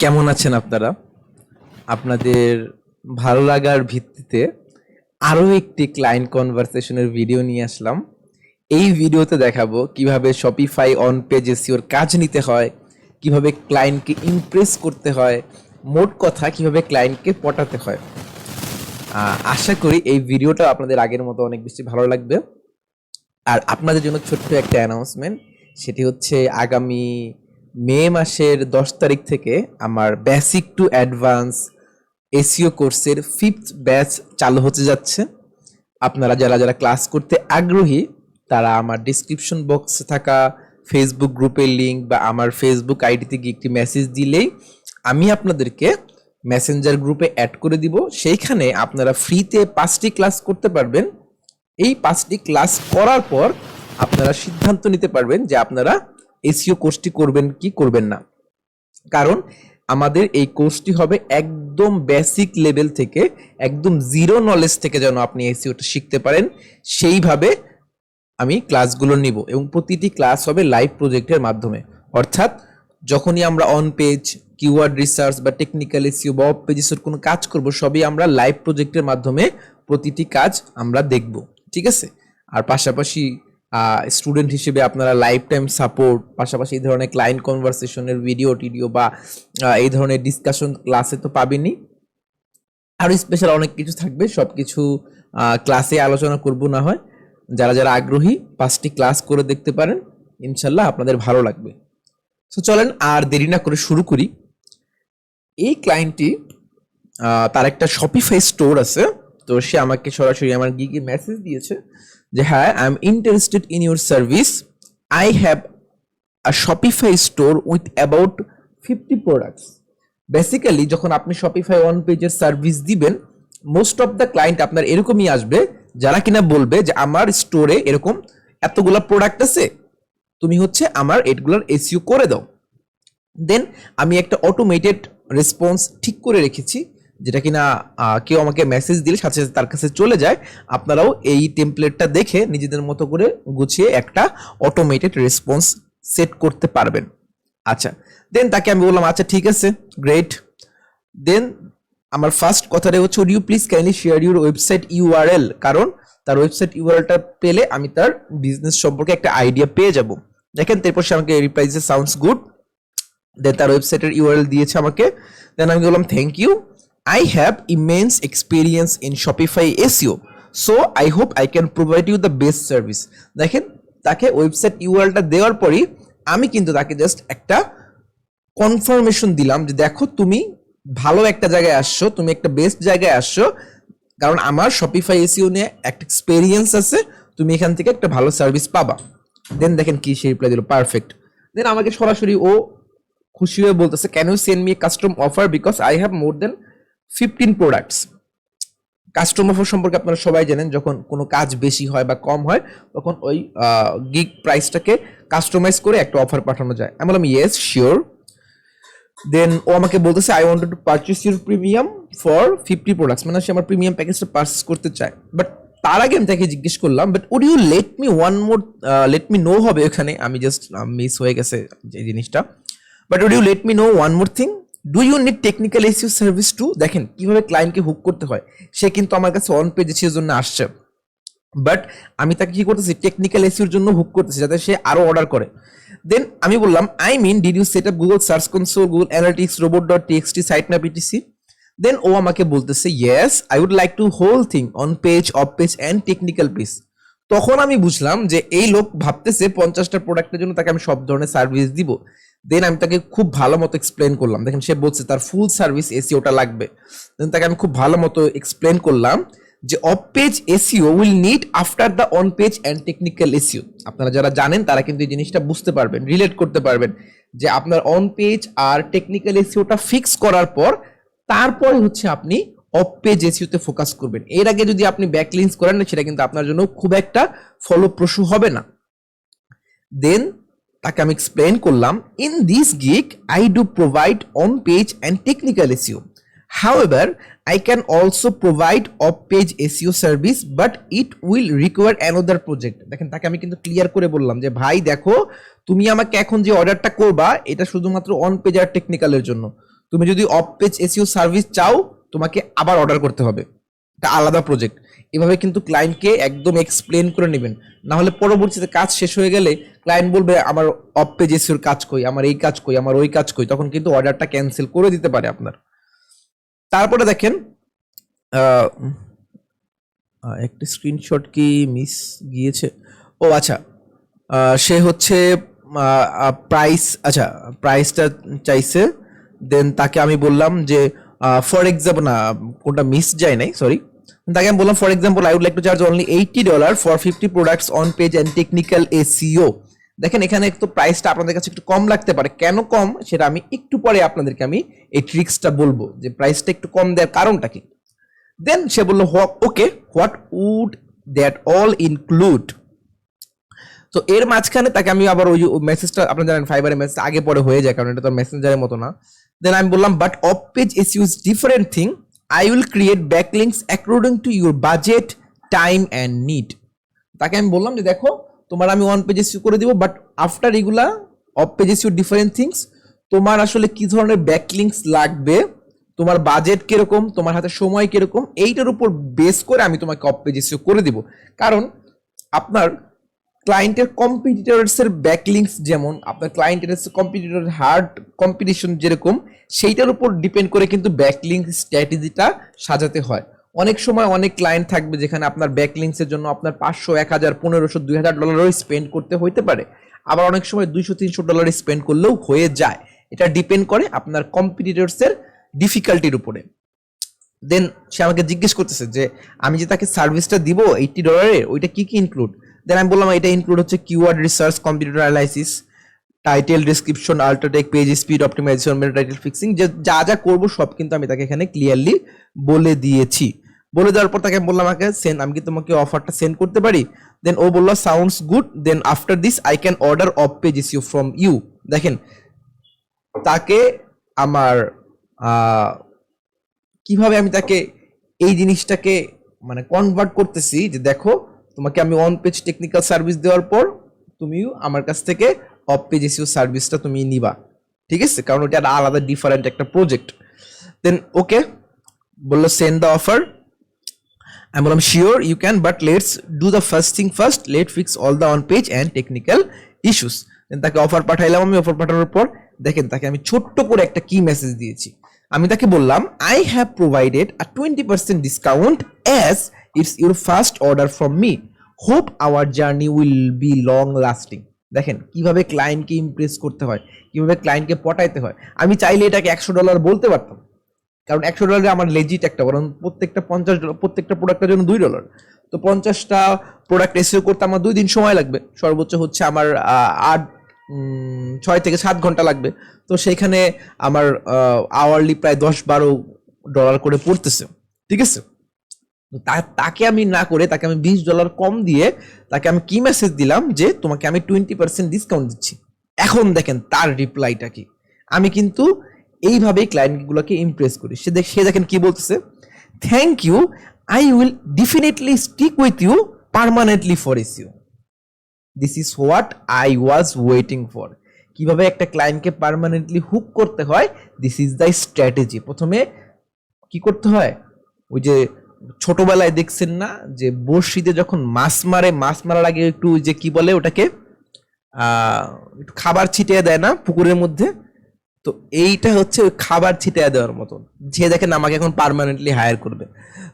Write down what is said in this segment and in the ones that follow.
কেমন আছেন আপনারা? আপনাদের ভালো লাগার ভিত্তিতে আরো একটি ক্লায়েন্ট কনভারসেশনের ভিডিও নিয়ে আসলাম। এই ভিডিওতে দেখাবো কিভাবে শপিফাই অন পেজ এসইওর কাজ নিতে হয়, কিভাবে ক্লায়েন্টকে ইমপ্রেস করতে হয়, মোট কথা কিভাবে ক্লায়েন্টকে পটাতে হয়। আশা করি এই ভিডিওটা আপনাদের আগের মতো অনেক বেশি ভালো লাগবে। আর আপনাদের জন্য ছোট্ট একটা অ্যানাউন্সমেন্ট, সেটি হচ্ছে আগামী মে মাসের 10 তারিখ থেকে আমার বেসিক টু অ্যাডভান্স এসইও কোর্সের 5th ব্যাচ চালু হতে যাচ্ছে। আপনারা যারা যারা ক্লাস করতে আগ্রহী তারা আমার ডিসক্রিপশন বক্সে থাকা ফেসবুক গ্রুপের লিঙ্ক বা আমার ফেসবুক আইডিতে গিয়ে একটি মেসেজ দিলেই আমি আপনাদেরকে মেসেঞ্জার গ্রুপে অ্যাড করে দিব। সেইখানে আপনারা ফ্রিতে 5টি ক্লাস করতে পারবেন। এই 5টি ক্লাস করার পর আপনারা সিদ্ধান্ত নিতে পারবেন যে আপনারা এসইও কোর্সটি করবেন কি করবেন না। কারণ আমাদের এই কোর্সটি হবে একদম বেসিক লেভেল থেকে, একদম জিরো নলেজ থেকে যেন আপনি এসইওটা শিখতে পারেন সেইভাবে আমি ক্লাসগুলো নিব, এবং প্রতিটি ক্লাস হবে লাইভ প্রজেক্টের মাধ্যমে। অর্থাৎ যখনই আমরা অন পেজ, কিওয়ার্ড রিসার্চ বা টেকনিক্যাল এসইও বা অফ পেজের কোনো কাজ করব, সবই আমরা লাইভ প্রজেক্টের মাধ্যমে প্রতিটি কাজ আমরা দেখব। ঠিক আছে? আর পাশাপাশি স্টুডেন্ট হিসেবে আপনারা লাইফ টাইম সাপোর্ট, পাশাপাশি এই ধরনের ক্লায়েন্ট কনভারসেশনের ভিডিও টিডিও বা এই ধরনের ডিসকাশন ক্লাসে তো পাবেনই, আরও স্পেশাল অনেক কিছু থাকবে। সব কিছু ক্লাসে আলোচনা করব না হয়। যারা যারা আগ্রহী 5টি ক্লাস করে দেখতে পারেন, ইনশাল্লাহ আপনাদের ভালো লাগবে। তো চলেন আর দেরি না করে শুরু করি। এই ক্লায়েন্টটি তার একটা শপিফাই স্টোর আছে, তো সে আমাকে সরাসরি আমার গিগে মেসেজ দিয়েছে যে হ্যাঁ, I am interested in your service, I have a Shopify store with about 50 products. Basically যখন আপনি শপিফাই ওয়ান পেজের সার্ভিস দিবেন, মোস্ট অফ দ্য ক্লায়েন্ট আপনার এরকমই আসবে যারা কিনা বলবে যে আমার স্টোরে এরকম এতগুলা প্রোডাক্ট আছে, তুমি হচ্ছে আমার এগুলোর এসইও করে দাও। দেন আমি একটা অটোমেটেড রেসপন্স ঠিক করে রেখেছি, যেটা কিনা কেউ আমাকে মেসেজ দিলে সাথে সাথে তার কাছে চলে যায়। আপনারাও এই টেমপ্লেটটা দেখে নিজেদের মতো করে গুছিয়ে একটা অটোমেটেড রেসপন্স সেট করতে পারবেন। আচ্ছা, দেন তাকে আমি বললাম আচ্ছা ঠিক আছে, গ্রেট। দেন আমার ফার্স্ট কথাটা হচ্ছে, would you please kindly share your website URL, কারণ তার ওয়েবসাইট ইউআরএলটা পেলে আমি তার বিজনেস সম্পর্কে একটা আইডিয়া পেয়ে যাব। দেখেন তারপর সে আমাকে রিপ্লাই দিয়েছে সাউন্ডস গুড। দেন তার ওয়েবসাইটের ইউআরএল দিয়েছে আমাকে। দেন আমি বললাম thank you, I have immense experience in Shopify SEO, so I hope I can provide you the best service. দেখেন তাকে ওয়েবসাইট ইউআরএলটা দেওয়ার পরই আমি কিন্তু তাকে জাস্ট একটা কনফার্মেশন দিলাম যে দেখো তুমি ভালো একটা জায়গায় আসছো, তুমি একটা বেস্ট জায়গায় আসছো, কারণ আমার শপিফাই এসইও নিয়ে একটা এক্সপেরিয়েন্স আছে, তুমি এখান থেকে একটা ভালো সার্ভিস পাবা। দেন দেখেন কি সে রিপ্লাই দিল, পারফেক্ট। দেন আমাকে সরাসরি ও খুশি হয়ে বলতেছে, can you send me custom offer because I have more than 15 products. Custom offer সম্পর্কে আপনারা সবাই জানেন, যখন কোনো কাজ বেশি হয় বা কম হয় তখন ওই গিগ প্রাইসটাকে কাস্টমাইজ করে একটা অফার পাঠানো যায়। আমি বললাম ইয়েস শিওর। দেন ও আমাকে বলতেছে I wanted to purchase your premium for 50 products, মানে সে আমার প্রিমিয়াম প্যাকেজটা পারচেস করতে চায়। বাট তার আগে আমি তাকে জিজ্ঞেস করলাম, but would you let me one more, let me know হবে ওখানে, আমি জাস্ট মিস হয়ে গেছে যে জিনিসটা। But would you let me know one more thing, do you need technical SEO service too. দেখেন কিভাবে ক্লায়েন্টকে হুক করতে হয়। সে কিন্তু আমার কাছে অন পেজ এসইওর জন্য আসছে, বাট আমি তাকে কি করতেছি, টেকনিক্যাল এসইওর জন্য হুক করতেছি যাতে সে আরো অর্ডার করে। দেন আমি বললাম I mean did you set up Google search console, Google analytics, robot dot TXT, site map etc. Then ও আমাকে বলতেছে yes I would like to whole thing on page, off page and technical page. তখন আমি বুঝলাম যে এই লোক ভাবতেছে 50টা প্রোডাক্টের জন্য তাকে আমি সব ধরনের সার্ভিস দিব। দেন আমি তাকে খুব ভালো মতো এক্সপ্লেন করলাম, দেখেন সে বলছে তার ফুল সার্ভিস এসইওটা লাগবে। দেন তাকে আমি খুব ভালো মতো এক্সপ্লেন করলাম যে of page SEO will need after the on page and technical SEO. আপনারা যারা জানেন তারা কিন্তু এই জিনিসটা বুঝতে পারবেন, রিলেট করতে পারবেন যে আপনার অন পেজ আর টেকনিক্যাল এসইওটা ফিক্স করার পর তারপরে হচ্ছে আপনি অফ পেজ এসইওতে ফোকাস করবেন। এর আগে যদি আপনি ব্যাকলিংস করেন না, সেটা কিন্তু আপনার জন্য খুব একটা ফলপ্রসূ হবে না। দেন তাকে আমি এক্সপ্লেন করলাম, in this gig I do provide on page and technical SEO, however I can also provide off page SEO service but it will require another project। দেখেন তাকে আমি কিন্তু ক্লিয়ার করে বললাম যে ভাই দেখো, তুমি আমাকে এখন যে অর্ডারটা করবা এটা শুধুমাত্র অন পেজ আর টেকনিক্যালের জন্য, তুমি যদি অফ পেজ এসইও সার্ভিস চাও তোমাকে আবার অর্ডার করতে হবে, এটা আলাদা প্রজেক্ট। এভাবে কিন্তু ক্লায়েন্টকে একদম এক্সপ্লেন করে নেবেন, না হলে পরবর্তীতে কাজ শেষ হয়ে গেলে ক্লায়েন্ট বলবে আমার অফ পেজ এসইওর কাজ কই, আমার এই কাজ কই, আমার ওই কাজ কই, তখন কিন্তু অর্ডারটা ক্যান্সেল করে দিতে পারে আপনার। তারপরে দেখেন একটা স্ক্রিনশট কি মিস গিয়েছে, ও আচ্ছা, সে হচ্ছে প্রাইস, আচ্ছা প্রাইসটা চাইছে। দেন তাকে আমি বললাম যে ফর এক্সাম্পল, না কোনটা মিস যায় নাই, সরি। তাকে আমি বললাম for example I would like to charge only $80 for 50 products on page and technical SEO. দেখেন এখানে একটু প্রাইসটা আপনাদের কাছে একটু কম লাগতে পারে, কেন কম সেটা আমি একটু পরে আপনাদেরকে আমি এই ট্রিক্সটা বলবো যে প্রাইসটা একটু কম দেওয়ার কারণটা কি। দেন সে বললো okay what would that all include. তো এর মাঝখানে তাকে আমি আবার ওই মেসেজটা, আপনারা জানেন ফাইবারের মেসেজ আগে পরে হয়ে যায়, কারণ এটা তো মেসেঞ্জারের মতো না। দেন আমি বললাম but of page SEO is different thing, I will create backlinks according to your budget, time and need. তাকে আমি বললাম যে দেখো তোমার আমি অন পেজ এসইও করে দিব, বাট আফটার এগুলা of page SEO different things, তোমার আসলে কি ধরনের ব্যাকলিংকস লাগবে, তোমার বাজেট কিরকম, তোমার হাতে সময় কিরকম, এইটার উপর বেস করে আমি তোমাকে অফ পেজ এসইও করে দিব। কারণ আপনার ক্লায়েন্টের কম্পিটিটরসের ব্যাকলিংকস যেমন, আপনার ক্লায়েন্টের কম্পিটিটর হার্ড কম্পিটিশন যেরকম, সেইটার উপর ডিপেন্ড করে কিন্তু ব্যাকলিংক স্ট্র্যাটেজিটা সাজাতে হয়। অনেক সময় অনেক ক্লায়েন্ট থাকবে যেখানে আপনার ব্যাকলিংকসের জন্য আপনার $500, $1000, $1500, $2000 স্পেন্ড করতে হইতে পারে, আবার অনেক সময় $200-300 স্পেন্ড করলেও হয়ে যায়। এটা ডিপেন্ড করে আপনার কম্পিটিটরসের ডিফিকাল্টির উপরে। দেন সে আমাকে জিজ্ঞেস করতেছে যে আমি যে তাকে সার্ভিসটা দিব $80, ওইটা কি কি ইনক্লুড। দেন আমি বললাম এটা ইনক্লুড হচ্ছে keyword research, computer analysis, title description, UltraTech, page speed optimization, meta title fixing, যে যা যা করবো সব কিন্তু আমি তাকে এখানে ক্লিয়ারলি বলে দিয়েছি। বলে দেওয়ার পর তাকে বললাম আমাকে সেন্ড, আমি কি তোমাকে অফারটা সেন্ড করতে পারি। দেন ও বললো sounds good, then after this I can order of page SEO from you. দেখেন তাকে আমার কিভাবে আমি তাকে এই জিনিসটাকে মানে কনভার্ট করতেছি যে দেখো তোমাকে আমি অন পেজ টেকনিক্যাল সার্ভিস দেওয়ার পর তুমিও আমার কাছ থেকে অফ পেজ এসইও সার্ভিসটা তুমি নিবা, ঠিক আছে, কারণ ওটা আলাদা ডিফারেন্ট একটা প্রজেক্ট। দেন ওকে বললো সেন্ড দ্য অফার, আমি বললাম sure you can, but let's do the first thing first, let fix all the on page and technical issues. Then তাকে অফার পাঠাইলাম। আমি অফার পাঠানোর পর দেখেন তাকে আমি ছোট্ট করে একটা কি মেসেজ দিয়েছি। আমি তাকে বললাম I have provided a 20% discount as it's your first order from me, hope hour journey will be long lasting. দেখেন কিভাবে ক্লায়েন্টকে ইমপ্রেস করতে হয়, কিভাবে ক্লায়েন্টকে পটাইতে হয়। আমি চাইলে এটাকে $100 বলতে পারতাম, কারণ $100 আমার লেজিট একটা, কারণ প্রত্যেকটা $50, প্রত্যেকটা প্রোডাক্টের জন্য $2। তো 50টা প্রোডাক্ট এসইও করতে আমার 2 দিন সময় লাগবে, সর্বোচ্চ হচ্ছে আমার 6 থেকে 7 ঘন্টা লাগবে। তো সেইখানে আমার আওয়ারলি প্রায় $10-12 করে পড়তেছে, ঠিক আছে। তাকে আমি না করে তাকে আমি $20 কম দিয়ে তাকে আমি কি মেসেজ দিলাম যে তোমাকে আমি 20% ডিসকাউন্ট দিচ্ছি। এখন দেখেন তার রিপ্লাইটা কি। আমি কিন্তু এইভাবেই ক্লায়েন্টগুলোকে ইমপ্রেস করি। সে দেখেন কি বলতেছে, thank you, I will definitely stick with you permanently for SEO, this is what I was waiting for. কিভাবে একটা ক্লায়েন্টকে পার্মানেন্টলি হুক করতে হয়, দিস ইজ দ্য স্ট্র্যাটেজি। প্রথমে কি করতে হয়, ওই যে ছোটবেলায় দেখছেন না যে বড়শিতে যখন মাছ মারে, মাছ মারার আগে একটু যে কি বলে ওটাকে একটু খাবার ছিটিয়ে দেয় না পুকুরের মধ্যে, তো এইটা হচ্ছে ওই খাবার ছিটিয়ে দেওয়ার মতন। যে দেখেন আমাকে এখন পার্মানেন্টলি হায়ার করবে,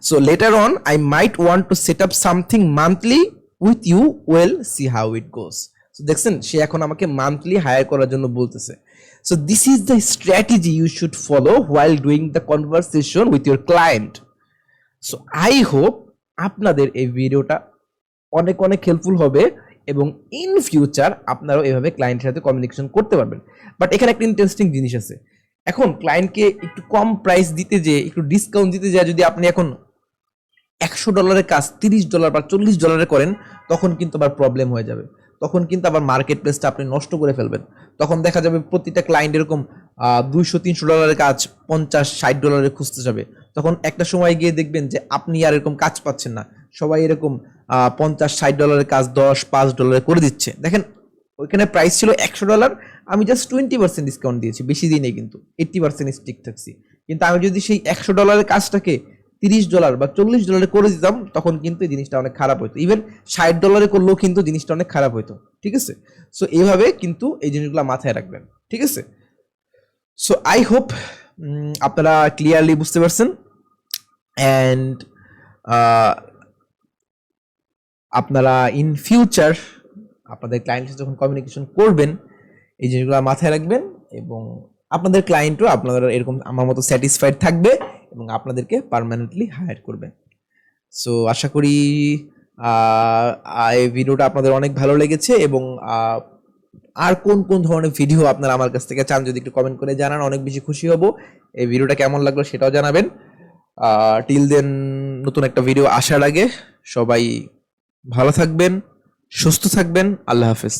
so later on I might want to set up something monthly with you, well see how it goes. So দেখছেন সে এখন আমাকে মান্থলি হায়ার করার জন্য বলতেছে। So this is the strategy you should follow while doing the conversation with your client. So I hope আপনাদের এই ভিডিওটা অনেক অনেক হেল্পফুল হবে এবং ইন ফিউচার আপনারাও এভাবে ক্লায়েন্টের সাথে কমিউনিকেশন করতে পারবেন। বাট এখানে একটা ইন্টারেস্টিং জিনিস আছে, এখন ক্লায়েন্টকে একটু কম প্রাইস দিতে যে একটু ডিসকাউন্ট দিতে যায়, যদি আপনি এখন $100 কাজ $30 বা $40 করেন, তখন কিন্তু আবার প্রবলেম হয়ে যাবে। তখন কিন্তু আবার মার্কেট প্লেসটা আপনি নষ্ট করে ফেলবেন। তখন দেখা যাবে প্রতিটা ক্লায়েন্ট এরকম $200-300 কাজ $50-60 খুঁজতে যাবে। তখন একটা সময় গিয়ে দেখবেন যে আপনি আর এরকম কাজ পাচ্ছেন না, সবাই এরকম $50-60 কাজ $10-5 করে দিচ্ছে। দেখেন ওইখানে প্রাইস ছিল $100, আমি জাস্ট 20% ডিসকাউন্ট দিয়েছি, বেশি দিই নেই, কিন্তু 80% স্টিক থাকছি। কিন্তু আমি যদি সেই $100 কাজটাকে $30 বা $40 করে দিতাম, তখন কিন্তু এই জিনিসটা অনেক খারাপ হতো। ইভেন $60 করলেও কিন্তু জিনিসটা অনেক খারাপ হতো। ঠিক আছে, সো এইভাবে কিন্তু এই জিনিসগুলো মাথায় রাখবেন। ঠিক আছে, সো আই হোপ আপনারা ক্লিয়ারলি বুঝতে পারছেন। অ্যান্ড আপনারা ইন ফিউচার আপনাদের ক্লায়েন্টের যখন কমিউনিকেশন করবেন, এই জিনিসগুলো মাথায় রাখবেন, এবং আপনাদের ক্লায়েন্টও আপনাদের এরকম আমার মতো স্যাটিসফাইড থাকবে এবং আপনাদেরকে পার্মানেন্টলি হায়ার করবে। সো আশা করি এই ভিডিওটা আপনাদের অনেক ভালো লেগেছে, এবং আর কোন কোন ধরনের ভিডিও আপনারা আমার কাছ থেকে চান যদি একটু কমেন্ট করে জানান, অনেক বেশি খুশি হব। এই ভিডিওটা কেমন লাগলো সেটাও জানাবেন। টিল দেন, নতুন একটা ভিডিও আসার আগে সবাই ভালো থাকবেন, সুস্থ থাকবেন। আল্লাহ হাফেজ।